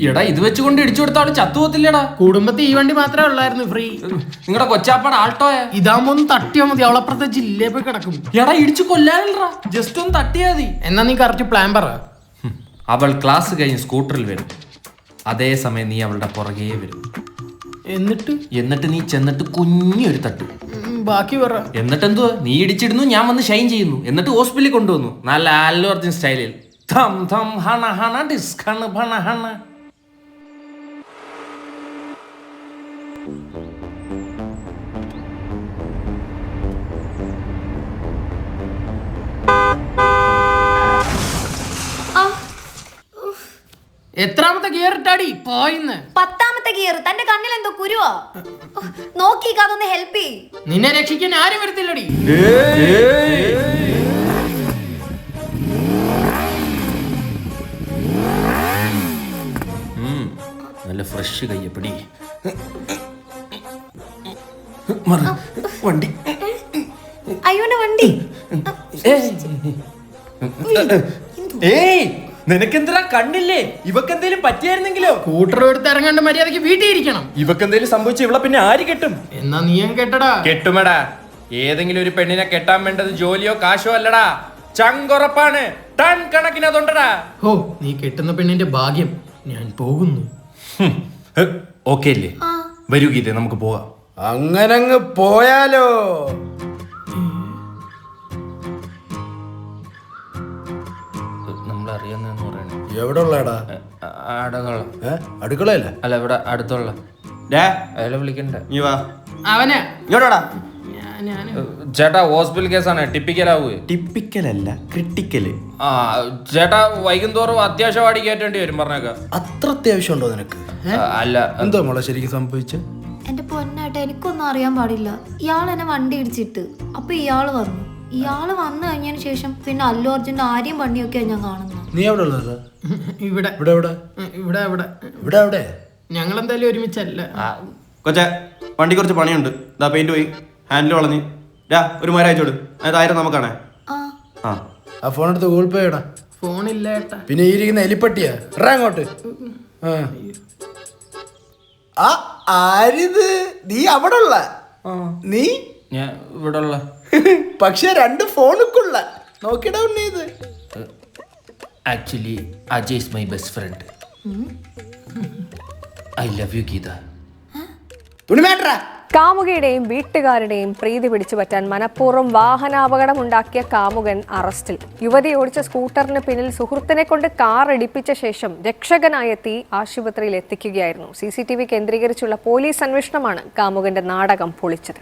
എടാ ഇത് വെച്ചുകൊണ്ട് ഇടിച്ചു കൊടുത്ത ആള് ചത്തുപോത്തില്ലടാ. കുടുംബത്തിൽ ഈ വണ്ടി മാത്രമേ ഉള്ളായിരുന്നു ഫ്രീ. നിങ്ങളുടെ കൊച്ചാപ്പാട് ആൾട്ടോയാ. ഇതാകുമ്പോ ഒന്ന് തട്ടിയാ മതി, അവളപ്പുറത്തെ ജില്ലയിൽ പോയി കിടക്കും. എടാ ഇടിച്ചു കൊല്ലാനല്ലടാ, ജസ്റ്റ് ഒന്ന് തട്ടിയാ മതി. എന്നാ നീ കറക്റ്റ് പ്ലാൻ പറ. അവൾ ക്ലാസ് കഴിഞ്ഞ് സ്കൂട്ടറിൽ വരും, അതേസമയം നീ അവളുടെ പുറകെ വരും. എന്നിട്ട് നീ ചെന്നിട്ട് കുഞ്ഞൊരു തട്ടു. ബാക്കി പറ. എന്നിട്ട് എന്തുവാ, നീ ഇടിച്ചിടുന്നു, ഞാൻ വന്ന് ഷൈൻ ചെയ്യുന്നു, എന്നിട്ട് ഹോസ്പിറ്റലിൽ കൊണ്ടുവന്നു നല്ല അല്ലു അർജുൻ സ്റ്റൈലിൽ. ധം ധം ഹണ ഹണ ഡിസ്ക് ഹണ ഭണ ഹണ. എത്രാമത്തെ ഗിയർ ഇട്ടാടി പോയിന്ന്? 10ാമത്തെ ഗിയർ. തന്റെ കണ്ണിൽ എന്തോ കുരുവാ? നോക്കിക്കാ, അതൊന്ന് ഹെൽപ്പ് ചെയ്. നിന്നെ രക്ഷിക്കാൻ ആരും വരത്തില്ലടി. നല്ല ഫ്രഷ് കയ്യപ്പടി. വണ്ടി അയ്യോന്റെ വണ്ടി. ഏയ് നിനക്കെന്താ കണ്ണില്ലേ? ഇവക്കെന്തേലും പറ്റിയായിരുന്നെങ്കിലോ? സ്കൂട്ടർ എടുത്ത് ഇറങ്ങാണ്ട് മര്യാദക്ക് വീട്ടിൽ ഇരിക്കണം. ഇവക്കെന്തേലും സംഭവിച്ച ഇവളെ പിന്നെ ആര് കെട്ടും? എന്നാ നീയും കെട്ടടാ. കെട്ടുമടാ. ഏതെങ്കിലും ഒരു പെണ്ണിനെ കെട്ടാൻ വേണ്ടത് ജോലിയോ കാശോ അല്ലടാ, ചങ്കുറപ്പാണ്. ടൺ കണക്കിന് അതുണ്ടടാ. ഓ, നീ കെട്ടുന്ന പെണ്ണിന്റെ ഭാഗ്യം. ഞാൻ പോകുന്നു. ഓക്കെ അല്ലേ? വരൂ ഗീതേ, നമുക്ക് പോകാം. അങ്ങനങ്ങ് പോയാലോ? നമ്മൾ അറിയാന്ന് പറയണേ. എവിടെ ഉള്ളടാ? അടുക്കളയല്ല? അല്ല, ഇവിടെ അടുത്തുള്ള. അയാളെ വിളിക്കണ്ട. നീ വാ. അവനെ ഇങ്ങോട്ടാ. ചേട്ടാ ഹോസ്പിറ്റൽ കേസാണ്. ടിപ്പിക്കലാവൂ. ടിപ്പിക്കലല്ല, ക്രിട്ടിക്കല്. ആ ചേട്ടാ, വൈകുന്തോറും അത്യാവശ്യമാടി കയറ്റേണ്ടി വരും പറഞ്ഞേക്ക. അത്ര അത്യാവശ്യം ഉണ്ടോ നിനക്ക്? അല്ല, എന്തോ മോളെ ശരിക്കും സംഭവിച്ച? എന്റെ പൊന്നായിട്ട് എനിക്കൊന്നും അറിയാൻ പാടില്ല. ഇയാൾ എന്നെ വണ്ടി ഇടിച്ചിട്ട് അപ്പൊ ഇയാള് വന്നു. ഇയാള് വന്നു കഴിഞ്ഞതിന് ശേഷം പിന്നെ അല്ലു അർജുന്റെ ആരെയും പണിയൊക്കെയാണ് ഞാൻ കാണുന്നത്. നീ എവിടെ ഉള്ളത്? ഇവിടെ ഇവിടെ എവിടെ? ഇവിടെ ഇവിടെ ഇവിടെ എവിടെ? ഞങ്ങൾ എന്തായാലും ഒരുമിച്ചല്ല. കൊച്ചെ, വണ്ടി കുറച്ച് പണിയുണ്ട്. ഇതാ പെയിന്റ് പോയി, ഹാൻഡിൽ വളഞ്ഞ്. ഒരു മരം അയച്ചോട്, അത് 1000 നമുക്കാണേ. ആ ഫോൺ എടുത്ത് ഗൂഗിൾ പേ ഇടാ. ഫോണില്ല ഏട്ടാ. പിന്നെ ഈ ഇരിക്കുന്ന എലിപ്പട്ടിയാ? അങ്ങോട്ട്. ആരിത്? നീ അവിടെ ഉള്ള? നീ ഞാൻ ഇവിടെ ഉള്ള. പക്ഷെ 2 ഫോണുക്കുള്ള നോക്കിടാ ഉണ്ണീത്. Actually Ajay is my best friend. I love you Geetha. കാമുകയുടെയും വീട്ടുകാരുടെയും പ്രീതി പിടിച്ചുപറ്റാൻ മനഃപൂർവ്വം വാഹനാപകടമുണ്ടാക്കിയ കാമുകൻ അറസ്റ്റിൽ. യുവതി ഓടിച്ച സ്കൂട്ടറിന് പിന്നിൽ സുഹൃത്തിനെ കൊണ്ട് കാർ ഇടിപ്പിച്ച ശേഷം രക്ഷകനായെത്തി ആശുപത്രിയിൽ എത്തിക്കുകയായിരുന്നു. CCTV കേന്ദ്രീകരിച്ചുള്ള പോലീസ് അന്വേഷണമാണ് കാമുകന്റെ നാടകം പൊളിച്ചത്.